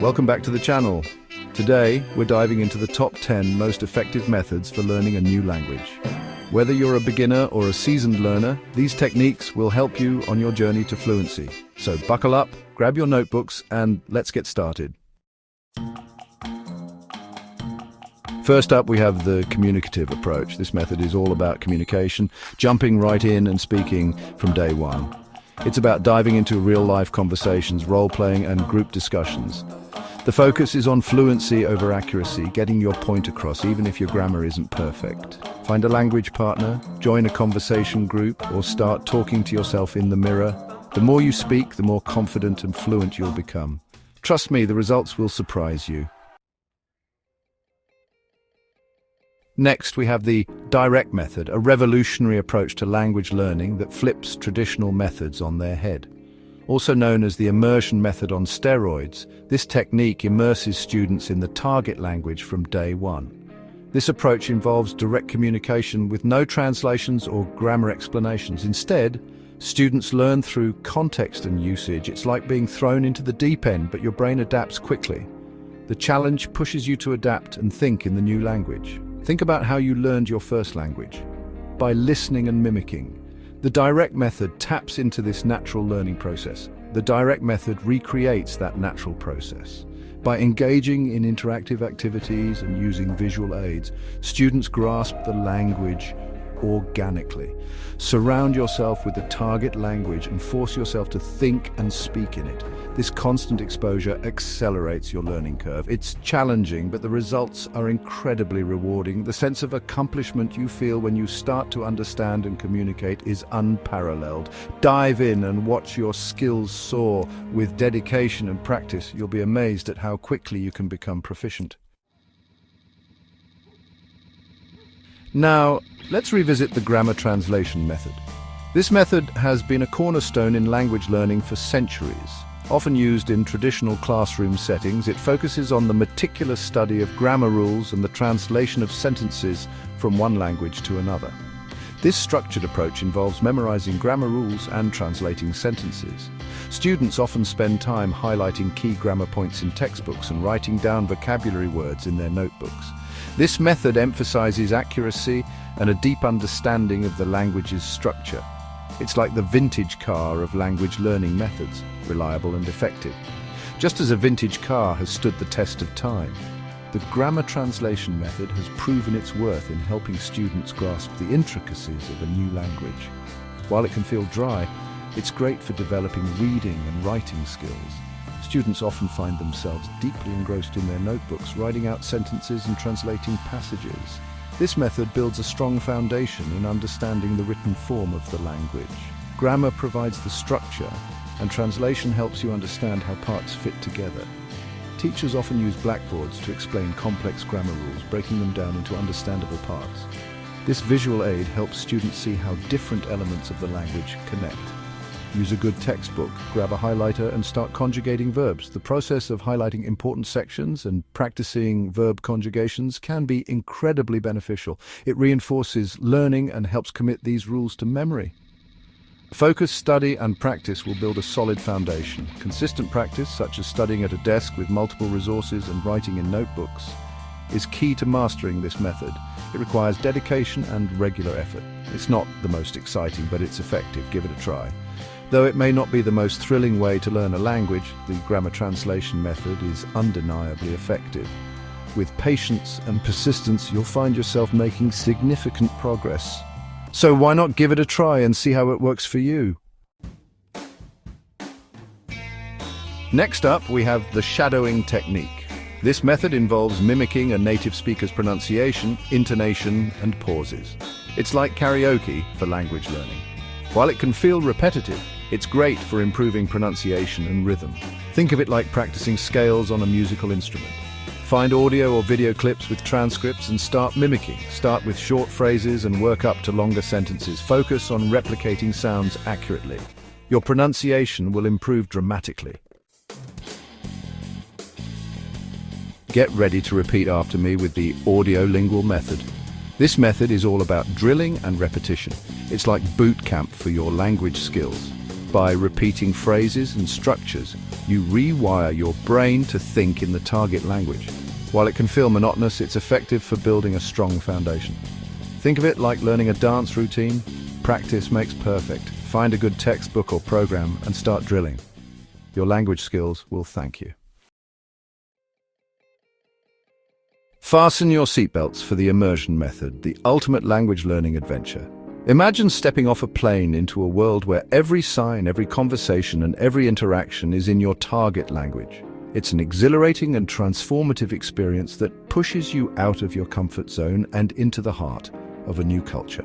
Welcome back to the channel. Today, we're diving into the top 10 most effective methods for learning a new language. Whether you're a beginner or a seasoned learner, these techniques will help you on your journey to fluency. So buckle up, grab your notebooks, and let's get started. First up, we have the communicative approach. This method is all about communication, jumping right in and speaking from day one. It's about diving into real-life conversations, role-playing, and group discussions. The focus is on fluency over accuracy, getting your point across even if your grammar isn't perfect. Find a language partner, join a conversation group, or start talking to yourself in the mirror. The more you speak, the more confident and fluent you'll become. Trust me, the results will surprise you. Next, we have the direct method, a revolutionary approach to language learning that flips traditional methods on their head. Also known as the immersion method on steroids, this technique immerses students in the target language from day one. This approach involves direct communication with no translations or grammar explanations. Instead, students learn through context and usage. It's like being thrown into the deep end, but your brain adapts quickly. The challenge pushes you to adapt and think in the new language. Think about how you learned your first language. By listening and mimicking. The direct method taps into this natural learning process. The direct method recreates that natural process. By engaging in interactive activities and using visual aids, students grasp the language organically. Surround yourself with the target language and force yourself to think and speak in it. This constant exposure accelerates your learning curve. It's challenging, but the results are incredibly rewarding. The sense of accomplishment you feel when you start to understand and communicate is unparalleled. Dive in and watch your skills soar. With dedication and practice, you'll be amazed at how quickly you can become proficient. Now, let's revisit the grammar translation method. This method has been a cornerstone in language learning for centuries. Often used in traditional classroom settings, it focuses on the meticulous study of grammar rules and the translation of sentences from one language to another. This structured approach involves memorizing grammar rules and translating sentences. Students often spend time highlighting key grammar points in textbooks and writing down vocabulary words in their notebooks. This method emphasizes accuracy and a deep understanding of the language's structure. It's like the vintage car of language learning methods, reliable and effective. Just as a vintage car has stood the test of time, the grammar translation method has proven its worth in helping students grasp the intricacies of a new language. While it can feel dry, it's great for developing reading and writing skills. Students often find themselves deeply engrossed in their notebooks, writing out sentences and translating passages. This method builds a strong foundation in understanding the written form of the language. Grammar provides the structure, and translation helps you understand how parts fit together. Teachers often use blackboards to explain complex grammar rules, breaking them down into understandable parts. This visual aid helps students see how different elements of the language connect. Use a good textbook, grab a highlighter and start conjugating verbs. The process of highlighting important sections and practicing verb conjugations can be incredibly beneficial. It reinforces learning and helps commit these rules to memory. Focus, study and practice will build a solid foundation. Consistent practice, such as studying at a desk with multiple resources and writing in notebooks, is key to mastering this method. It requires dedication and regular effort. It's not the most exciting, but it's effective. Give it a try. Though it may not be the most thrilling way to learn a language, the grammar translation method is undeniably effective. With patience and persistence, you'll find yourself making significant progress. So why not give it a try and see how it works for you? Next up, we have the shadowing technique. This method involves mimicking a native speaker's pronunciation, intonation, and pauses. It's like karaoke for language learning. While it can feel repetitive, it's great for improving pronunciation and rhythm. Think of it like practicing scales on a musical instrument. Find audio or video clips with transcripts and start mimicking. Start with short phrases and work up to longer sentences. Focus on replicating sounds accurately. Your pronunciation will improve dramatically. Get ready to repeat after me with the audiolingual method. This method is all about drilling and repetition. It's like boot camp for your language skills. By repeating phrases and structures, you rewire your brain to think in the target language. While it can feel monotonous, it's effective for building a strong foundation. Think of it like learning a dance routine. Practice makes perfect. Find a good textbook or program and start drilling. Your language skills will thank you. Fasten your seatbelts for the immersion method, the ultimate language learning adventure. Imagine stepping off a plane into a world where every sign, every conversation, and every interaction is in your target language. It's an exhilarating and transformative experience that pushes you out of your comfort zone and into the heart of a new culture.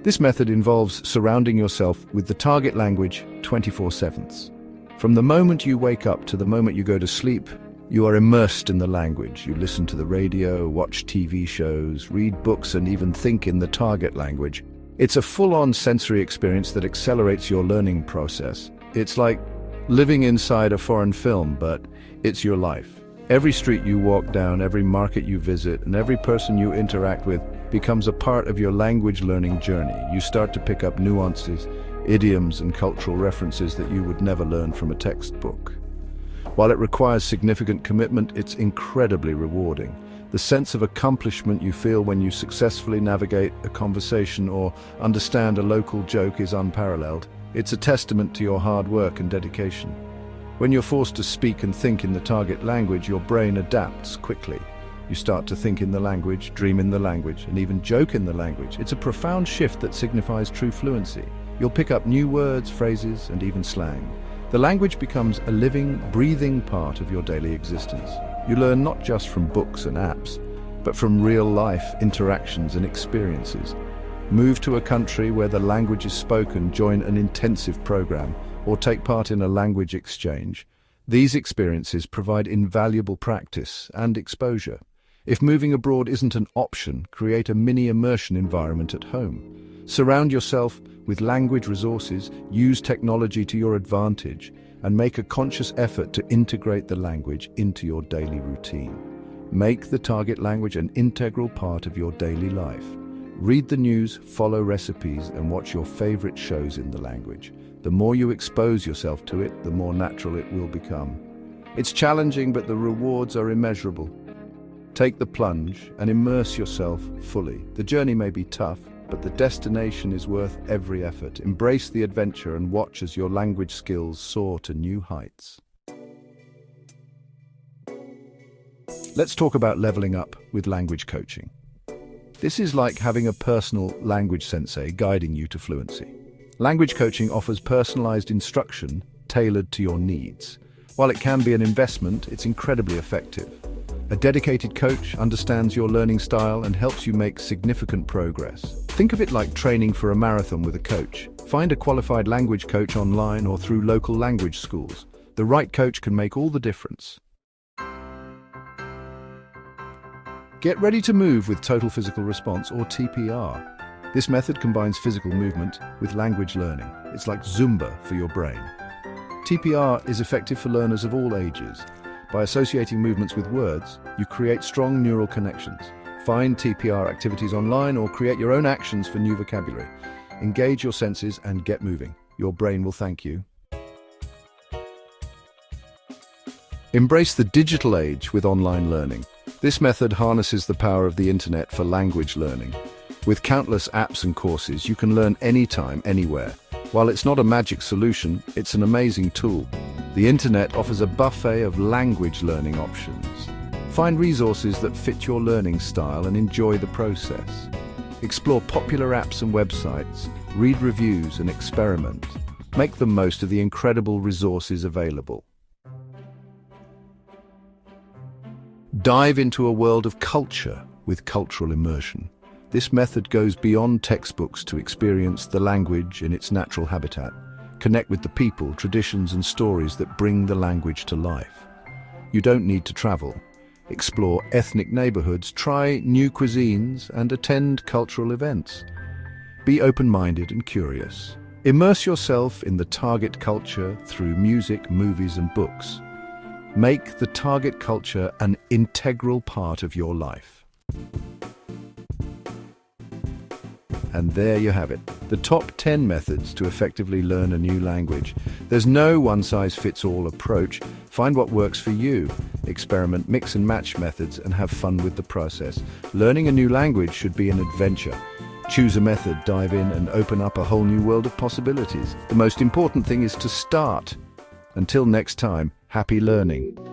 This method involves surrounding yourself with the target language 24/7. From the moment you wake up to the moment you go to sleep, you are immersed in the language. You listen to the radio, watch TV shows, read books, and even think in the target language. It's a full-on sensory experience that accelerates your learning process. It's like living inside a foreign film, but it's your life. Every street you walk down, every market you visit, and every person you interact with becomes a part of your language learning journey. You start to pick up nuances, idioms, and cultural references that you would never learn from a textbook. While it requires significant commitment, it's incredibly rewarding. The sense of accomplishment you feel when you successfully navigate a conversation or understand a local joke is unparalleled. It's a testament to your hard work and dedication. When you're forced to speak and think in the target language, your brain adapts quickly. You start to think in the language, dream in the language, and even joke in the language. It's a profound shift that signifies true fluency. You'll pick up new words, phrases, and even slang. The language becomes a living, breathing part of your daily existence. You learn not just from books and apps, but from real-life interactions and experiences. Move to a country where the language is spoken, join an intensive program, or take part in a language exchange. These experiences provide invaluable practice and exposure. If moving abroad isn't an option, create a mini immersion environment at home. Surround yourself with language resources, use technology to your advantage, and make a conscious effort to integrate the language into your daily routine. Make the target language an integral part of your daily life. Read the news, follow recipes, and watch your favorite shows in the language. The more you expose yourself to it, the more natural it will become. It's challenging, but the rewards are immeasurable. Take the plunge and immerse yourself fully. The journey may be tough, but the destination is worth every effort. Embrace the adventure and watch as your language skills soar to new heights. Let's talk about leveling up with language coaching. This is like having a personal language sensei guiding you to fluency. Language coaching offers personalized instruction tailored to your needs. While it can be an investment, it's incredibly effective. A dedicated coach understands your learning style and helps you make significant progress. Think of it like training for a marathon with a coach. Find a qualified language coach online or through local language schools. The right coach can make all the difference. Get ready to move with total physical response, or TPR. This method combines physical movement with language learning. It's like Zumba for your brain. TPR is effective for learners of all ages. By associating movements with words, you create strong neural connections. Find TPR activities online or create your own actions for new vocabulary. Engage your senses and get moving. Your brain will thank you. Embrace the digital age with online learning. This method harnesses the power of the internet for language learning. With countless apps and courses, you can learn anytime, anywhere. While it's not a magic solution, it's an amazing tool. The internet offers a buffet of language learning options. Find resources that fit your learning style and enjoy the process. Explore popular apps and websites, read reviews and experiment. Make the most of the incredible resources available. Dive into a world of culture with cultural immersion. This method goes beyond textbooks to experience the language in its natural habitat. Connect with the people, traditions, and stories that bring the language to life. You don't need to travel. Explore ethnic neighborhoods, try new cuisines, and attend cultural events. Be open-minded and curious. Immerse yourself in the target culture through music, movies, and books. Make the target culture an integral part of your life. And there you have it. the top 10 methods to effectively learn a new language. There's no one-size-fits-all approach. Find what works for you. Experiment, mix and match methods, and have fun with the process. Learning a new language should be an adventure. Choose a method, dive in, and open up a whole new world of possibilities. The most important thing is to start. Until next time, happy learning.